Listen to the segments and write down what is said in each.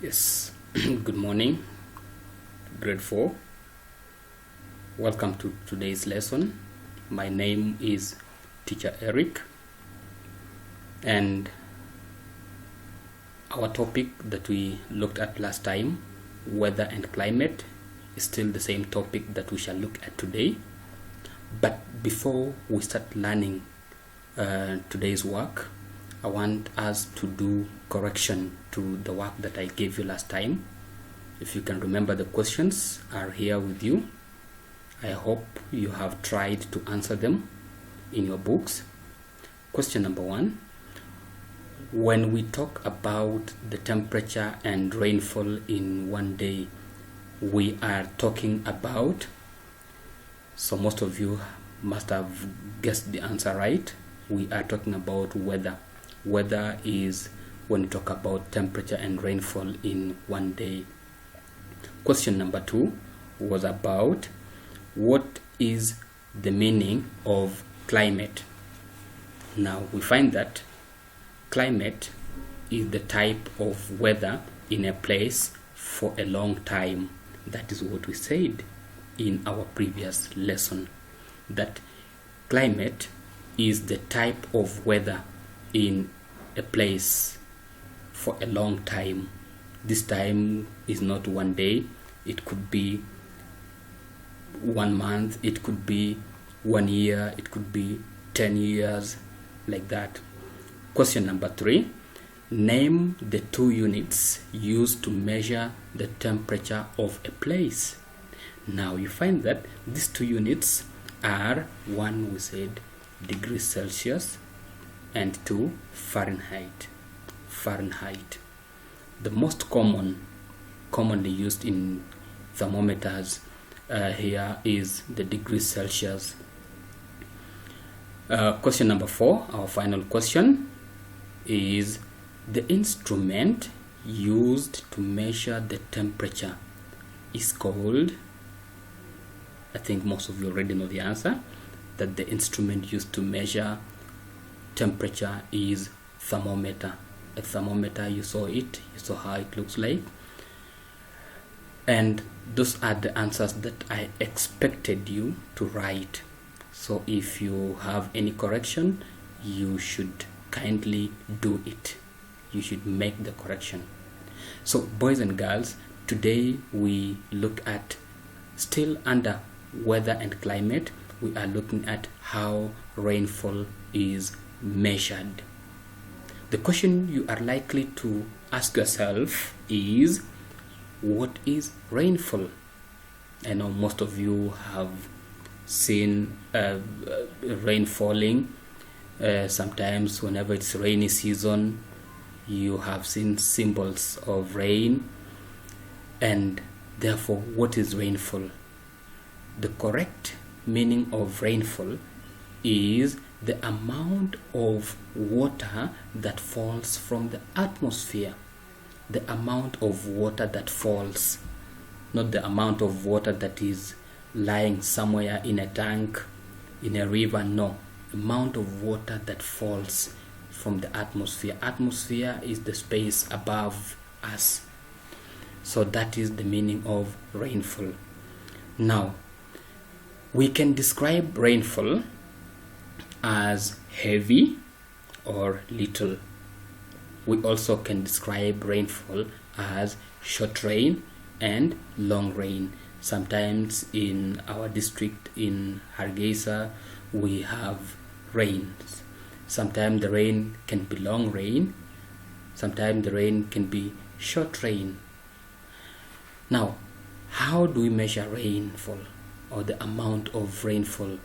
Yes, good morning, grade 4. Welcome to today's lesson. My name is Teacher Eric, and our topic that we looked at last time, weather and climate, is still the same topic that we shall look at today. But before we start learning today's work, I want us to do correction to the work that I gave you last time. If you can remember, the questions are here with you. I hope you have tried to answer them in your books. Question number 1. When we talk about the temperature and rainfall in one day, we are talking about, so most of you must have guessed the answer right, we are talking about weather. Weather is when we talk about temperature and rainfall in one day. Question number 2 was about what is the meaning of climate. Now we find that climate is the type of weather in a place for a long time. That is what we said in our previous lesson, that climate is the type of weather in a place for a long time. This time is not one day, it could be 1 month, it could be 1 year, it could be 10 years, like that. Question number 3. Name the 2 units used to measure the temperature of a place. Now you find that these 2 units are, one we said degrees Celsius, and 2 Fahrenheit. The most commonly used in thermometers here is the degrees Celsius. Question number 4, our final question, is the instrument used to measure the temperature is called, I think most of you already know the answer, that the instrument used to measure temperature is thermometer. A thermometer, you saw it, you saw how it looks like. And those are the answers that I expected you to write. So if you have any correction, you should kindly do it. You should make the correction. So boys and girls, today we look at, still under weather and climate, we are looking at how rainfall is measured. The question you are likely to ask yourself is, what is rainfall? I know most of you have seen rain falling. Sometimes whenever it's rainy season, you have seen symbols of rain. And therefore, what is rainfall? The correct meaning of rainfall is the amount of water that falls from the atmosphere. The amount of water that falls, not the amount of water that is lying somewhere in a tank, in a river, no. Amount of water that falls from the atmosphere. Atmosphere is the space above us. So that is the meaning of rainfall. Now, we can describe rainfall as heavy or little. We also can describe rainfall as short rain and long rain. Sometimes in our district in Hargeisa, we have rains. Sometimes the rain can be long rain. Sometimes the rain can be short rain. Now, how do we measure rainfall or the amount of rainfall?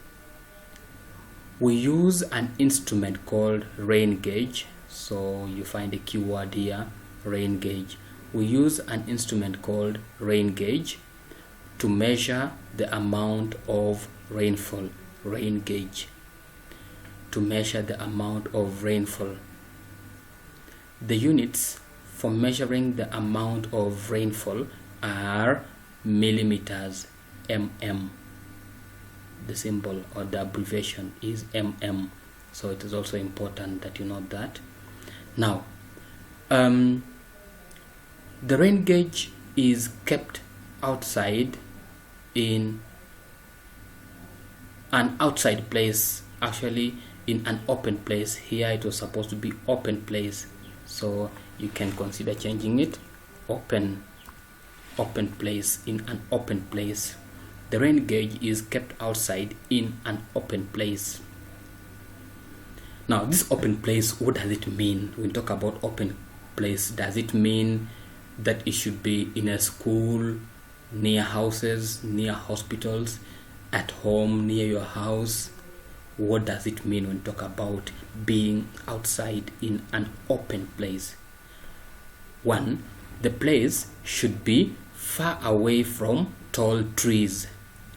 We use an instrument called rain gauge. So you find a keyword here, rain gauge. We use an instrument called rain gauge to measure the amount of rainfall. Rain gauge to measure the amount of rainfall. The units for measuring the amount of rainfall are millimeters, mm. The symbol or the abbreviation is mm. So it is also important that you know that. Now, The rain gauge is kept outside in an outside place, actually in an open place. Here it was supposed to be open place, so you can consider changing it. Open place, in an open place. The rain gauge is kept outside in an open place. Now this open place, what does it mean? When we talk about open place, does it mean that it should be in a school, near houses, near hospitals, at home, near your house? What does it mean when we talk about being outside in an open place? 1. The place should be far away from tall trees.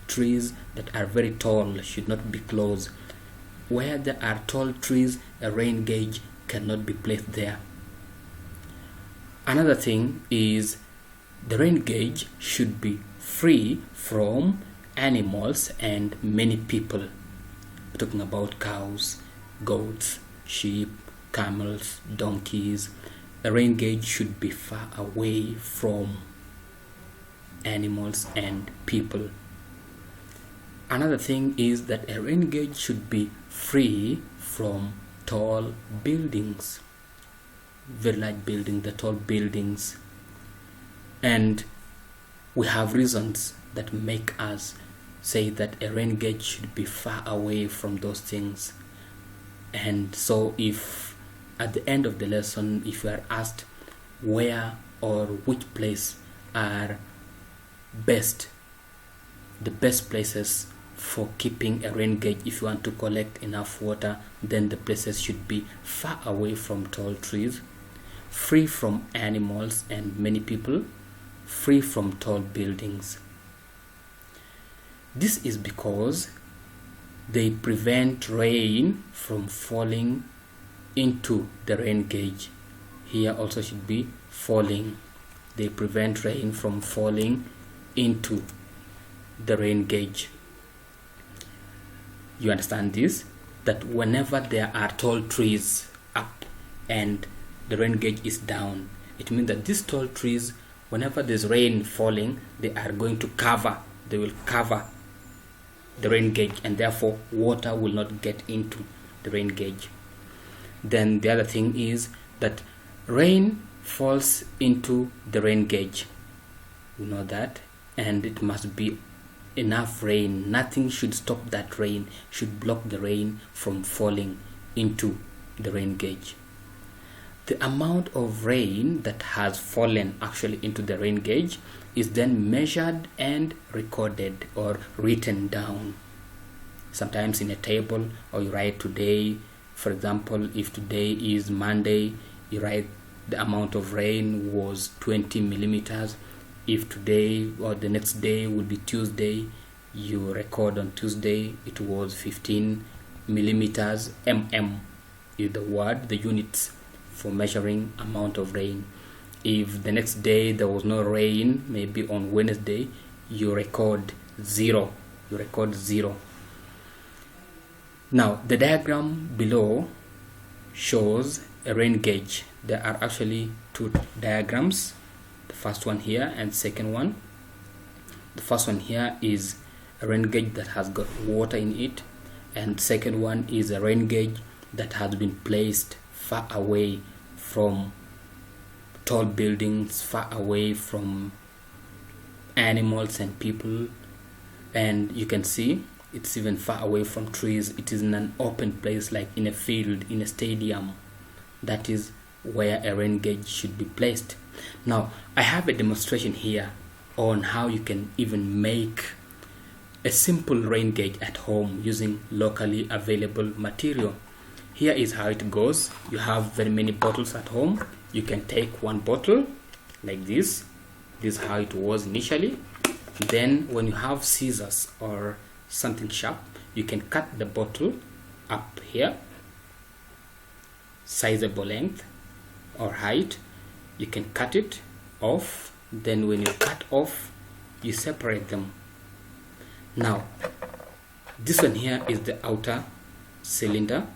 Trees that are very tall should not be close. Where there are tall trees, a rain gauge cannot be placed there. Another thing is the rain gauge should be free from animals and many people. We're talking about cows, goats, sheep, camels, donkeys. A rain gauge should be far away from animals and people. Another thing is that a rain gauge should be free from tall buildings, very large buildings, the tall buildings. And we have reasons that make us say that a rain gauge should be far away from those things. And so if at the end of the lesson, if you are asked where or which place are the best places for keeping a rain gauge, if you want to collect enough water, then the places should be far away from tall trees, free from animals and many people, free from tall buildings. This is because they prevent rain from falling into the rain gauge. Here also should be falling. They prevent rain from falling into the rain gauge. You understand this? That whenever there are tall trees up and the rain gauge is down, it means that these tall trees, whenever there's rain falling, they are going to cover the rain gauge, and therefore water will not get into the rain gauge. Then the other thing is that rain falls into the rain gauge. You know that, and it must be enough rain. Nothing should stop that rain, should block the rain from falling into the rain gauge. The amount of rain that has fallen actually into the rain gauge is then measured and recorded or written down, sometimes in a table, or you write today. For example, if today is Monday, you write the amount of rain was 20 millimeters. If today or the next day would be Tuesday, you record on Tuesday it was 15 millimeters. Is the word, the units for measuring amount of rain. If the next day there was no rain, maybe on Wednesday, you record 0. Now the diagram below shows a rain gauge. There are actually two diagrams, the first one here and second one. The first one here is a rain gauge that has got water in it, and second one is a rain gauge that has been placed far away from tall buildings, far away from animals and people, and you can see it's even far away from trees. It is in an open place, like in a field, in a stadium. That is where a rain gauge should be placed. Now I have a demonstration here on how you can even make a simple rain gauge at home using locally available material. Here is how it goes. You have very many bottles at home. You can take one bottle like this. This is how it was initially. Then when you have scissors or something sharp, you can cut the bottle up here, sizable length or height. You can cut it off. Then when you cut off, you separate them. Now this one here is the outer cylinder,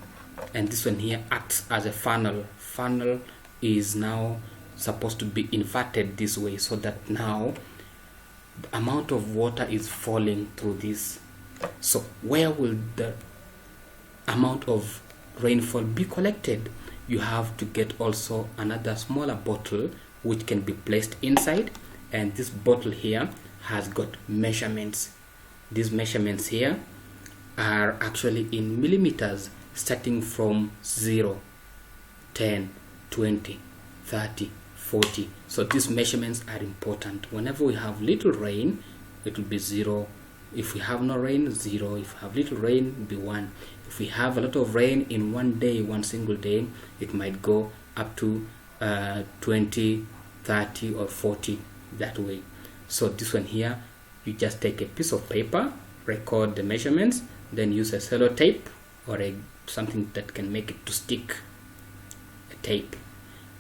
and this one here acts as a funnel. Funnel is now supposed to be inverted this way, so that now the amount of water is falling through this. So where will the amount of rainfall be collected? You have to get also another smaller bottle which can be placed inside, and this bottle here has got measurements. These measurements here are actually in millimeters, starting from 0, 10, 20, 30, 40. So these measurements are important. Whenever we have little rain, it will be 0. If we have no rain, 0. If we have little rain, it will be 1. If we have a lot of rain in one day, one single day, it might go up to 20, 30 or 40, that way. So this one here, you just take a piece of paper, record the measurements, then use a sellotape or something that can make it to stick. A tape,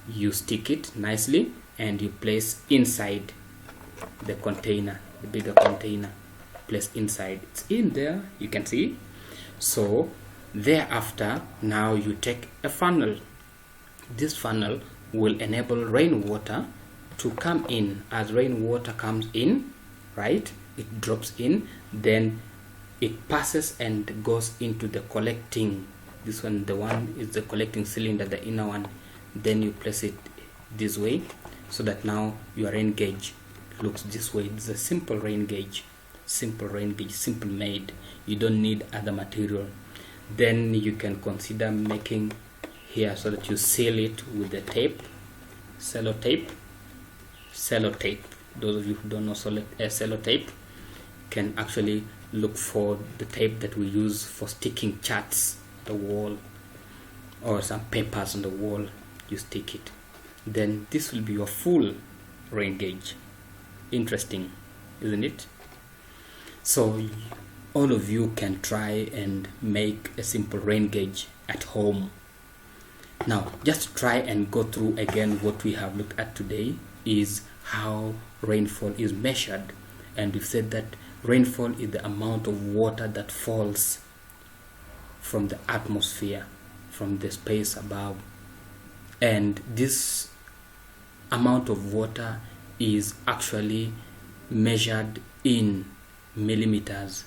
you stick it nicely and you place inside the container, the bigger container. Place inside, it's in there, you can see. So thereafter, now you take a funnel. This funnel will enable rainwater to come in. As rainwater comes in, right, it drops in, then it passes and goes into the collecting. This one, the one is the collecting cylinder, the inner one. Then you place it this way, so that now your rain gauge looks this way. It's a simple rain gauge, simple made. You don't need other material. Then you can consider making here so that you seal it with the tape, sellotape. Those of you who don't know sellotape can actually look for the tape that we use for sticking charts on the wall or some papers on the wall. You stick it, then this will be your full rain gauge. Interesting, isn't it? So all of you can try and make a simple rain gauge at home. Now just try and go through again what we have looked at today, is how rainfall is measured. And we've said that rainfall is the amount of water that falls from the atmosphere, from the space above. And this amount of water is actually measured in millimeters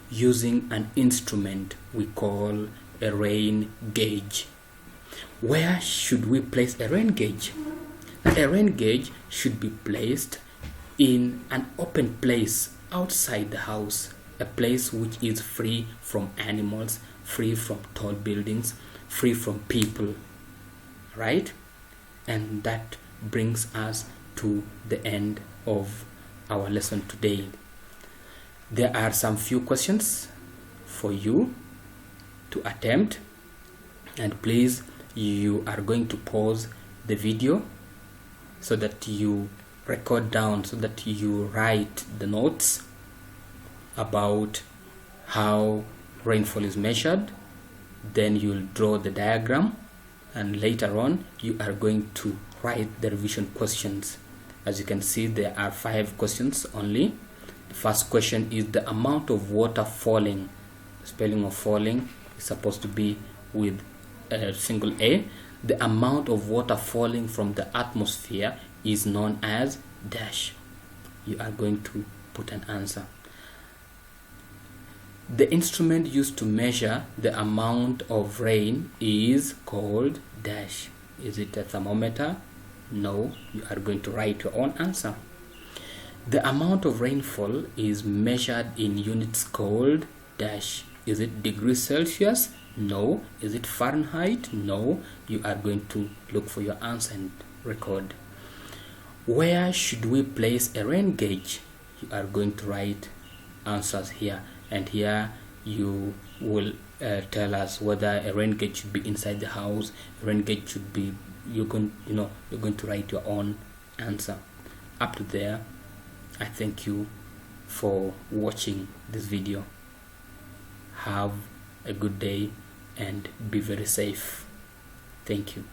using an instrument we call a rain gauge. Where should we place a rain gauge? A rain gauge should be placed in an open place outside the house, a place which is free from animals, free from tall buildings, free from people, right? And that brings us to the end of our lesson today. There are some few questions for you to attempt, and please, you are going to pause the video so that you record down, so that you write the notes about how rainfall is measured. Then you'll draw the diagram, and later on you are going to write the revision questions. As you can see, there are 5 questions only. The first question is the amount of water falling. The spelling of falling is supposed to be with a single A. The amount of water falling from the atmosphere is known as dash. You are going to put an answer. The instrument used to measure the amount of rain is called dash. Is it a thermometer? No, you are going to write your own answer. The amount of rainfall is measured in units called dash. Is it degrees Celsius? No. Is it Fahrenheit? No. You are going to look for your answer and record. Where should we place a rain gauge? You are going to write answers here, and here you will tell us whether a rain gauge should be inside the house, a rain gauge should be, you're going to write your own answer. Up to there, I thank you for watching this video. Have a good day and be very safe. Thank you.